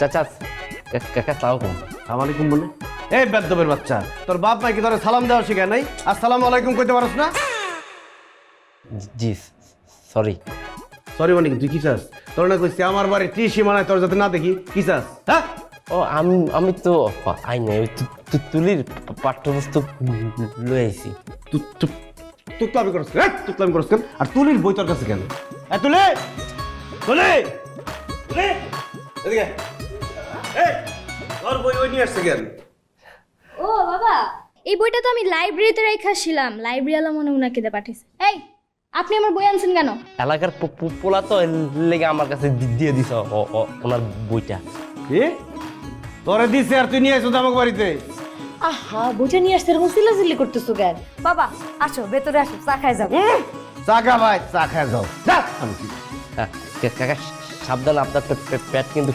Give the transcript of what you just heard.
চাচা কাকা সালাম আলাইকুম বলে এই বেদ্যবের বাচ্চা তোর বাপ মা কি তোর সালাম দেওয়া শিখে নাই আসসালামু আলাইকুম কইতে পারছ না জি সরি সরি মানে কি তুই কি চাস তোর না কইছি আমার বাড়ি টি সীমানায় তোর যাতে না দেখি কি চাস হ্যাঁ ও আমি তো আই নাই তুলির পাঠ্যপুস্তক লয়ে আইছি তুকলামি করছ কেন তুকলামি করছ কেন আর তুলির বই তোর কাছে কেন তুলে তুলে তুলে এদিকে এই তোর বই ওই নিয়ে আসছে কেন ও বাবা এই বইটা তো আমি লাইব্রেরিতে রেখেছিলাম লাইব্রেরিওয়ালা মনে উনাকে দিয়ে পাঠিয়েছে এই আপনি আমার বই আনছেন কেন এলাকার পোলা তো লেগে আমার কাছে দিয়ে দিছ ওনার বইটা কি তোরে দিছে আর তুই নিয়ে আসছ আমাকে বাড়িতে আহা বইটা নিয়ে আসতে এরকম চিল্লাচিল্লি করতেছো কেন? বাবা আসো ভেতরে আসো চা খাই যাবো। চা খা ভাই চা খায় যাও যা আমি কি কাকা সাবধান আপনার পেট কিন্তু